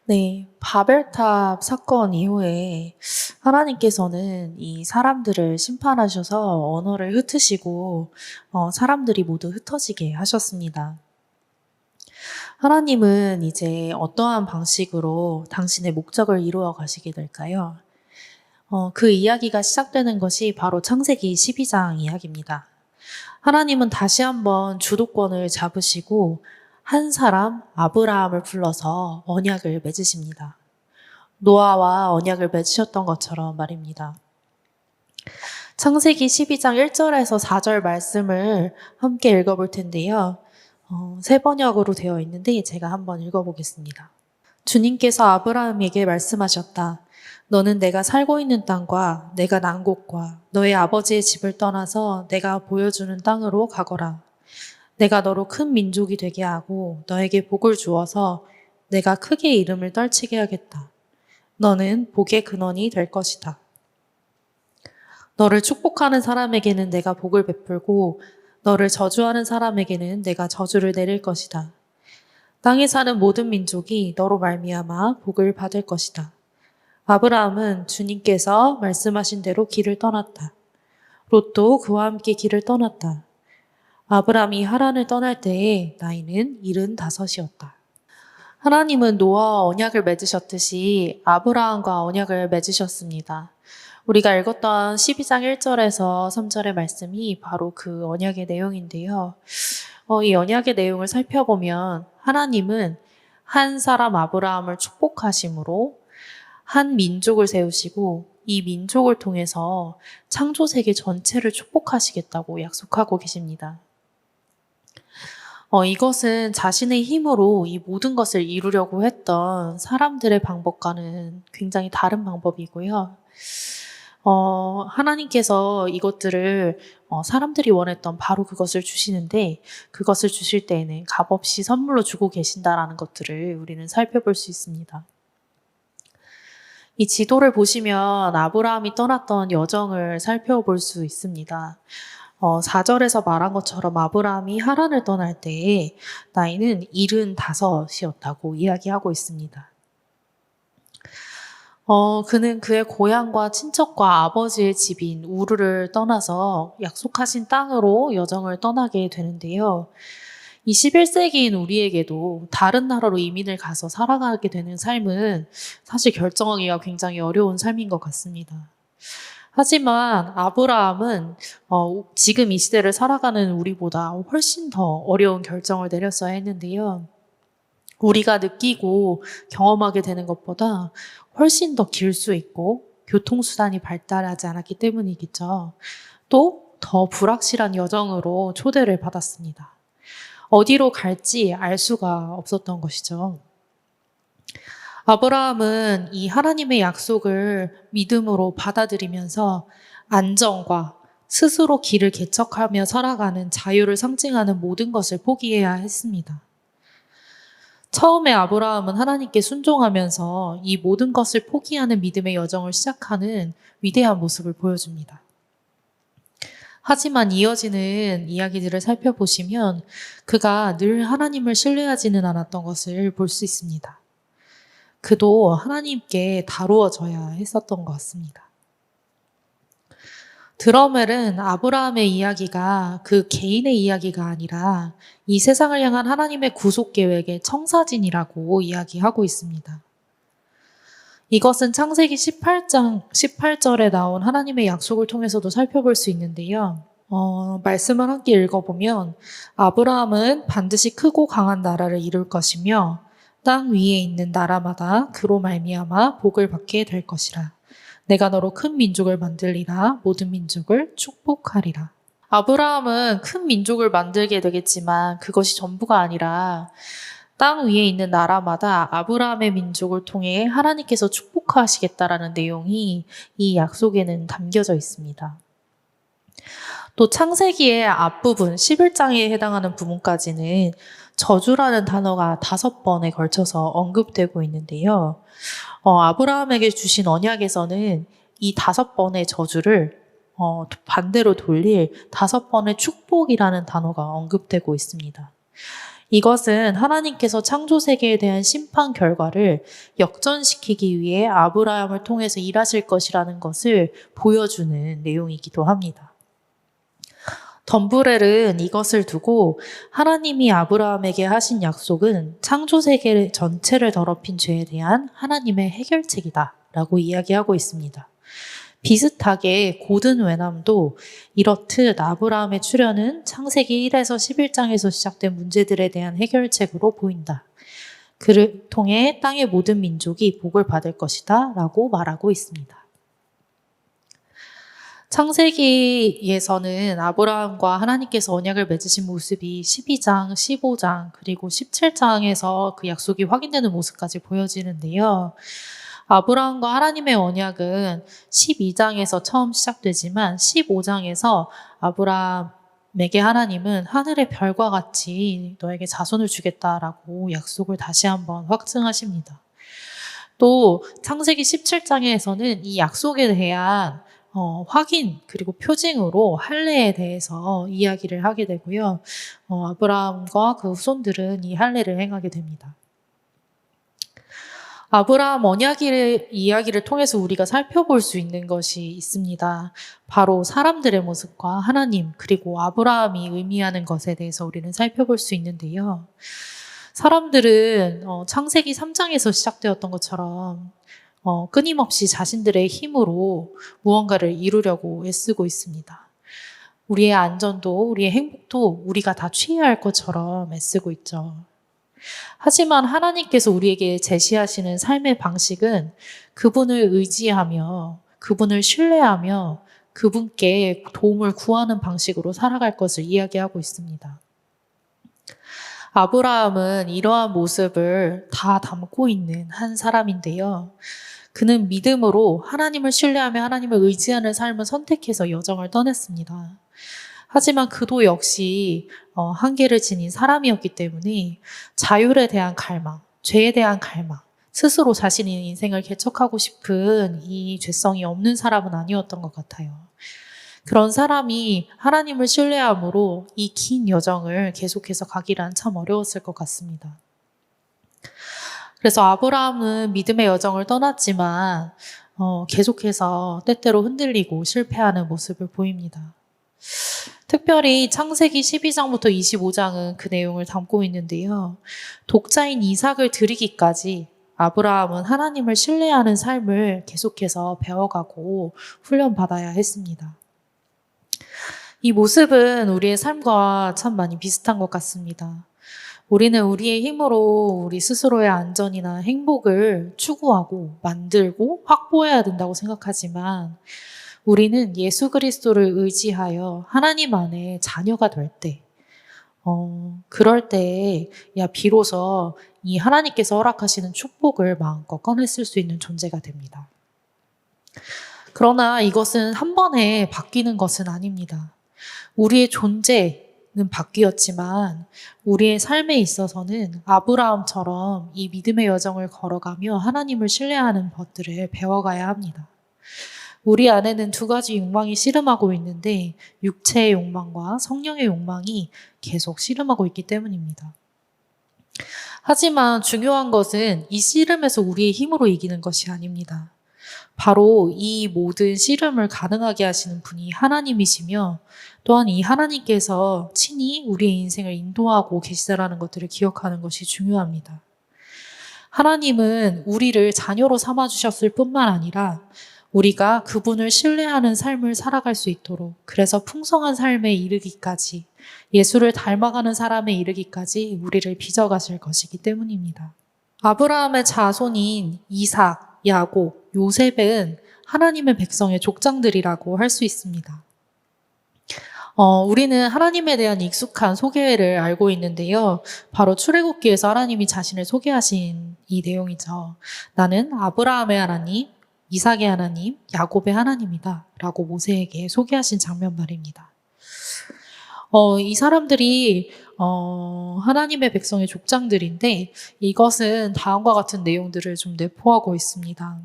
네, 바벨탑 사건 이후에 하나님께서는 이 사람들을 심판하셔서 언어를 흩으시고 사람들이 모두 흩어지게 하셨습니다. 하나님은 이제 어떠한 방식으로 당신의 목적을 이루어 가시게 될까요? 그 이야기가 시작되는 것이 바로 창세기 12장 이야기입니다. 하나님은 다시 한번 주도권을 잡으시고 한 사람 아브라함을 불러서 언약을 맺으십니다. 노아와 언약을 맺으셨던 것처럼 말입니다. 창세기 12장 1절에서 4절 말씀을 함께 읽어볼 텐데요. 세 번역으로 되어 있는데 제가 한번 읽어보겠습니다. 주님께서 아브라함에게 말씀하셨다. 너는 내가 살고 있는 땅과 내가 난 곳과 너의 아버지의 집을 떠나서 내가 보여주는 땅으로 가거라. 내가 너로 큰 민족이 되게 하고 너에게 복을 주어서 내가 크게 이름을 떨치게 하겠다. 너는 복의 근원이 될 것이다. 너를 축복하는 사람에게는 내가 복을 베풀고 너를 저주하는 사람에게는 내가 저주를 내릴 것이다. 땅에 사는 모든 민족이 너로 말미암아 복을 받을 것이다. 아브라함은 주님께서 말씀하신 대로 길을 떠났다. 롯도 그와 함께 길을 떠났다. 아브라함이 하란을 떠날 때에 나이는 75이었다. 하나님은 노아와 언약을 맺으셨듯이 아브라함과 언약을 맺으셨습니다. 우리가 읽었던 12장 1절에서 3절의 말씀이 바로 그 언약의 내용인데요. 이 언약의 내용을 살펴보면 하나님은 한 사람 아브라함을 축복하심으로 한 민족을 세우시고 이 민족을 통해서 창조 세계 전체를 축복하시겠다고 약속하고 계십니다. 이것은 자신의 힘으로 이 모든 것을 이루려고 했던 사람들의 방법과는 굉장히 다른 방법이고요. 하나님께서 이것들을 사람들이 원했던 바로 그것을 주시는데 그것을 주실 때에는 값없이 선물로 주고 계신다라는 것들을 우리는 살펴볼 수 있습니다. 이 지도를 보시면 아브라함이 떠났던 여정을 살펴볼 수 있습니다. 4절에서 말한 것처럼 아브라함이 하란을 떠날 때에 나이는 75이었다고 이야기하고 있습니다. 그는 그의 고향과 친척과 아버지의 집인 우르를 떠나서 약속하신 땅으로 여정을 떠나게 되는데요. 21세기인 우리에게도 다른 나라로 이민을 가서 살아가게 되는 삶은 사실 결정하기가 굉장히 어려운 삶인 것 같습니다. 하지만 아브라함은 지금 이 시대를 살아가는 우리보다 훨씬 더 어려운 결정을 내렸어야 했는데요. 우리가 느끼고 경험하게 되는 것보다 훨씬 더 길 수 있고 교통수단이 발달하지 않았기 때문이겠죠. 또 더 불확실한 여정으로 초대를 받았습니다. 어디로 갈지 알 수가 없었던 것이죠. 아브라함은 이 하나님의 약속을 믿음으로 받아들이면서 안정과 스스로 길을 개척하며 살아가는 자유를 상징하는 모든 것을 포기해야 했습니다. 처음에 아브라함은 하나님께 순종하면서 이 모든 것을 포기하는 믿음의 여정을 시작하는 위대한 모습을 보여줍니다. 하지만 이어지는 이야기들을 살펴보시면 그가 늘 하나님을 신뢰하지는 않았던 것을 볼 수 있습니다. 그도 하나님께 다루어져야 했었던 것 같습니다. 드러멜은 아브라함의 이야기가 그 개인의 이야기가 아니라 이 세상을 향한 하나님의 구속 계획의 청사진이라고 이야기하고 있습니다. 이것은 창세기 18장 18절에 나온 하나님의 약속을 통해서도 살펴볼 수 있는데요. 말씀을 함께 읽어보면 아브라함은 반드시 크고 강한 나라를 이룰 것이며 땅 위에 있는 나라마다 그로 말미암아 복을 받게 될 것이라. 내가 너로 큰 민족을 만들리라. 모든 민족을 축복하리라. 아브라함은 큰 민족을 만들게 되겠지만 그것이 전부가 아니라 땅 위에 있는 나라마다 아브라함의 민족을 통해 하나님께서 축복하시겠다라는 내용이 이 약속에는 담겨져 있습니다. 또 창세기의 앞부분 11장에 해당하는 부분까지는 저주라는 단어가 5번에 걸쳐서 언급되고 있는데요. 아브라함에게 주신 언약에서는 이 5번의 저주를 반대로 돌릴 5번의 축복이라는 단어가 언급되고 있습니다. 이것은 하나님께서 창조 세계에 대한 심판 결과를 역전시키기 위해 아브라함을 통해서 일하실 것이라는 것을 보여주는 내용이기도 합니다. 덤브렐은 이것을 두고 하나님이 아브라함에게 하신 약속은 창조 세계 전체를 더럽힌 죄에 대한 하나님의 해결책이다 라고 이야기하고 있습니다. 비슷하게 고든 웨남도 이렇듯 아브라함의 출현은 창세기 1에서 11장에서 시작된 문제들에 대한 해결책으로 보인다. 그를 통해 땅의 모든 민족이 복을 받을 것이다 라고 말하고 있습니다. 창세기에서는 아브라함과 하나님께서 언약을 맺으신 모습이 12장, 15장, 그리고 17장에서 그 약속이 확인되는 모습까지 보여지는데요. 아브라함과 하나님의 언약은 12장에서 처음 시작되지만 15장에서 아브라함에게 하나님은 하늘의 별과 같이 너에게 자손을 주겠다라고 약속을 다시 한번 확증하십니다. 또 창세기 17장에서는 이 약속에 대한 확인 그리고 표징으로 할례에 대해서 이야기를 하게 되고요. 아브라함과 그 후손들은 이 할례를 행하게 됩니다. 아브라함 언약의 이야기를 통해서 우리가 살펴볼 수 있는 것이 있습니다. 바로 사람들의 모습과 하나님 그리고 아브라함이 의미하는 것에 대해서 우리는 살펴볼 수 있는데요. 사람들은 창세기 3장에서 시작되었던 것처럼 끊임없이 자신들의 힘으로 무언가를 이루려고 애쓰고 있습니다. 우리의 안전도 우리의 행복도 우리가 다 취해야 할 것처럼 애쓰고 있죠. 하지만 하나님께서 우리에게 제시하시는 삶의 방식은 그분을 의지하며 그분을 신뢰하며 그분께 도움을 구하는 방식으로 살아갈 것을 이야기하고 있습니다. 아브라함은 이러한 모습을 다 담고 있는 한 사람인데요. 그는 믿음으로 하나님을 신뢰하며 하나님을 의지하는 삶을 선택해서 여정을 떠났습니다. 하지만 그도 역시 한계를 지닌 사람이었기 때문에 자율에 대한 갈망, 죄에 대한 갈망, 스스로 자신의 인생을 개척하고 싶은 이 죄성이 없는 사람은 아니었던 것 같아요. 그런 사람이 하나님을 신뢰함으로 이 긴 여정을 계속해서 가기란 참 어려웠을 것 같습니다. 그래서 아브라함은 믿음의 여정을 떠났지만 계속해서 때때로 흔들리고 실패하는 모습을 보입니다. 특별히 창세기 12장부터 25장은 그 내용을 담고 있는데요. 독자인 이삭을 드리기까지 아브라함은 하나님을 신뢰하는 삶을 계속해서 배워가고 훈련받아야 했습니다. 이 모습은 우리의 삶과 참 많이 비슷한 것 같습니다. 우리는 우리의 힘으로 우리 스스로의 안전이나 행복을 추구하고 만들고 확보해야 된다고 생각하지만 우리는 예수 그리스도를 의지하여 하나님 안에 자녀가 될 때, 그럴 때에 비로소 이 하나님께서 허락하시는 축복을 마음껏 꺼내 쓸 수 있는 존재가 됩니다. 그러나 이것은 한 번에 바뀌는 것은 아닙니다. 우리의 존재는 바뀌었지만 우리의 삶에 있어서는 아브라함처럼 이 믿음의 여정을 걸어가며 하나님을 신뢰하는 것들을 배워가야 합니다. 우리 안에는 두 가지 욕망이 씨름하고 있는데 육체의 욕망과 성령의 욕망이 계속 씨름하고 있기 때문입니다. 하지만 중요한 것은 이 씨름에서 우리의 힘으로 이기는 것이 아닙니다. 바로 이 모든 씨름을 가능하게 하시는 분이 하나님이시며 또한 이 하나님께서 친히 우리의 인생을 인도하고 계시다라는 것들을 기억하는 것이 중요합니다. 하나님은 우리를 자녀로 삼아주셨을 뿐만 아니라 우리가 그분을 신뢰하는 삶을 살아갈 수 있도록 그래서 풍성한 삶에 이르기까지 예수를 닮아가는 사람에 이르기까지 우리를 빚어가실 것이기 때문입니다. 아브라함의 자손인 이삭, 야곱, 요셉은 하나님의 백성의 족장들이라고 할 수 있습니다. 우리는 하나님에 대한 익숙한 소개를 알고 있는데요. 바로 출애굽기에서 하나님이 자신을 소개하신 이 내용이죠. 나는 아브라함의 하나님, 이삭의 하나님, 야곱의 하나님이다 라고 모세에게 소개하신 장면 말입니다. 이 사람들이 하나님의 백성의 족장들인데 이것은 다음과 같은 내용들을 좀 내포하고 있습니다.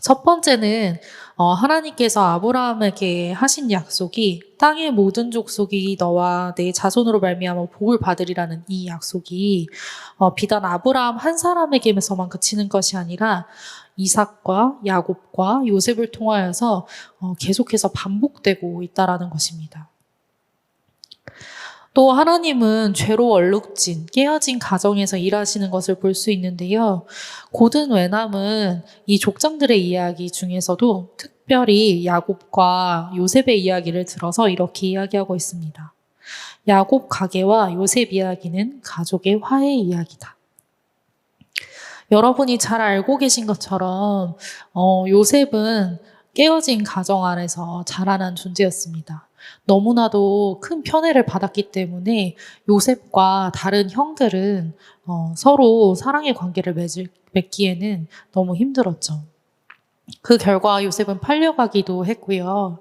첫 번째는 하나님께서 아브라함에게 하신 약속이 땅의 모든 족속이 너와 내 자손으로 말미암아 복을 받으리라는 이 약속이 비단 아브라함 한 사람에게서만 그치는 것이 아니라 이삭과 야곱과 요셉을 통하여서 계속해서 반복되고 있다라는 것입니다. 또 하나님은 죄로 얼룩진, 깨어진 가정에서 일하시는 것을 볼 수 있는데요. 고든 웨남은 이 족장들의 이야기 중에서도 특별히 야곱과 요셉의 이야기를 들어서 이렇게 이야기하고 있습니다. 야곱 가게와 요셉 이야기는 가족의 화해 이야기다. 여러분이 잘 알고 계신 것처럼 요셉은 깨어진 가정 안에서 자라난 존재였습니다. 너무나도 큰 편애를 받았기 때문에 요셉과 다른 형들은 서로 사랑의 관계를 맺기에는 너무 힘들었죠. 그 결과 요셉은 팔려가기도 했고요.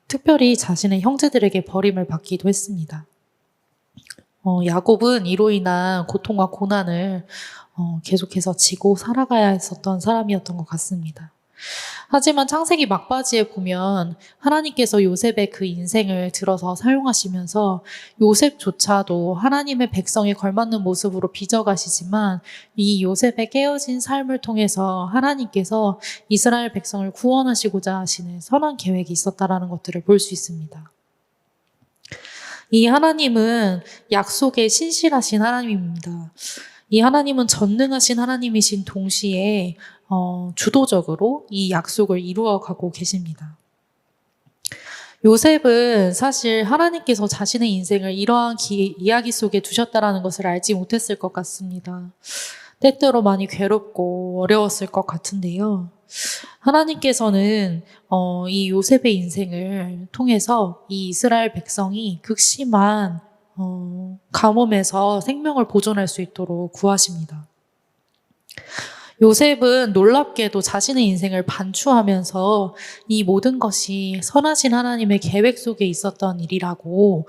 특별히 자신의 형제들에게 버림을 받기도 했습니다. 야곱은 이로 인한 고통과 고난을 계속해서 지고 살아가야 했었던 사람이었던 것 같습니다. 하지만 창세기 막바지에 보면 하나님께서 요셉의 그 인생을 들어서 사용하시면서 요셉조차도 하나님의 백성에 걸맞는 모습으로 빚어가시지만 이 요셉의 깨어진 삶을 통해서 하나님께서 이스라엘 백성을 구원하시고자 하시는 선한 계획이 있었다라는 것들을 볼 수 있습니다. 이 하나님은 약속에 신실하신 하나님입니다. 이 하나님은 전능하신 하나님이신 동시에 주도적으로 이 약속을 이루어가고 계십니다. 요셉은 사실 하나님께서 자신의 인생을 이러한 이야기 속에 두셨다라는 것을 알지 못했을 것 같습니다. 때때로 많이 괴롭고 어려웠을 것 같은데요. 하나님께서는 이 요셉의 인생을 통해서 이 이스라엘 백성이 극심한 가뭄에서 생명을 보존할 수 있도록 구하십니다. 요셉은 놀랍게도 자신의 인생을 반추하면서 이 모든 것이 선하신 하나님의 계획 속에 있었던 일이라고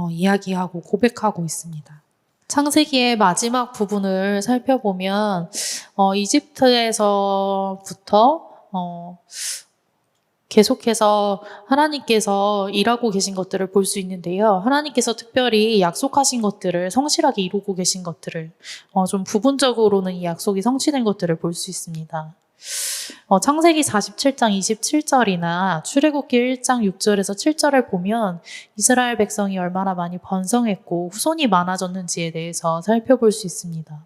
이야기하고 고백하고 있습니다. 창세기의 마지막 부분을 살펴보면 이집트에서부터 계속해서 하나님께서 일하고 계신 것들을 볼 수 있는데요. 하나님께서 특별히 약속하신 것들을 성실하게 이루고 계신 것들을 좀 부분적으로는 이 약속이 성취된 것들을 볼 수 있습니다. 창세기 47장 27절이나 출애굽기 1장 6절에서 7절을 보면 이스라엘 백성이 얼마나 많이 번성했고 후손이 많아졌는지에 대해서 살펴볼 수 있습니다.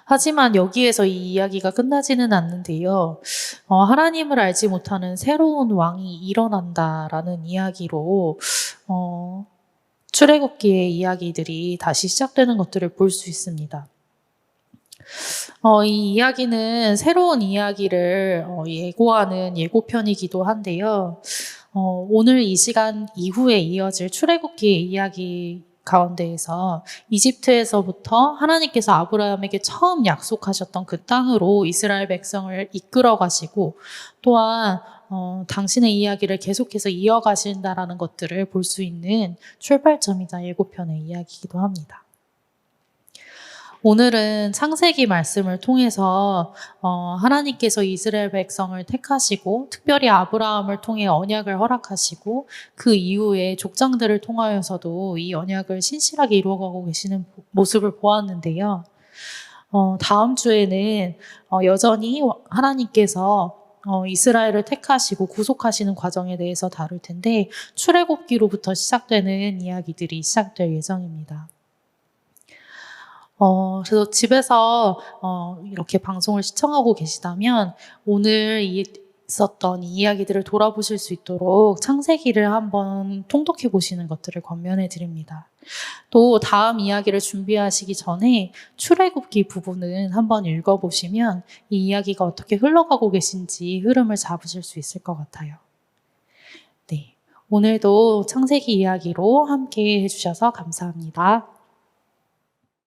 하지만 여기에서 이 이야기가 끝나지는 않는데요. 하나님을 알지 못하는 새로운 왕이 일어난다라는 이야기로 출애굽기의 이야기들이 다시 시작되는 것들을 볼 수 있습니다. 이 이야기는 새로운 이야기를 예고하는 예고편이기도 한데요. 오늘 이 시간 이후에 이어질 출애굽기의 이야기 가운데에서 이집트에서부터 하나님께서 아브라함에게 처음 약속하셨던 그 땅으로 이스라엘 백성을 이끌어 가시고 또한 당신의 이야기를 계속해서 이어가신다라는 것들을 볼 수 있는 출발점이자 예고편의 이야기이기도 합니다. 오늘은 창세기 말씀을 통해서 하나님께서 이스라엘 백성을 택하시고 특별히 아브라함을 통해 언약을 허락하시고 그 이후에 족장들을 통하여서도 이 언약을 신실하게 이루어가고 계시는 모습을 보았는데요. 다음 주에는 여전히 하나님께서 이스라엘을 택하시고 구속하시는 과정에 대해서 다룰 텐데 출애굽기로부터 시작되는 이야기들이 시작될 예정입니다. 그래서 집에서 이렇게 방송을 시청하고 계시다면 오늘 있었던 이 이야기들을 돌아보실 수 있도록 창세기를 한번 통독해 보시는 것들을 권면해 드립니다. 또 다음 이야기를 준비하시기 전에 출애굽기 부분은 한번 읽어보시면 이 이야기가 어떻게 흘러가고 계신지 흐름을 잡으실 수 있을 것 같아요. 네, 오늘도 창세기 이야기로 함께 해주셔서 감사합니다.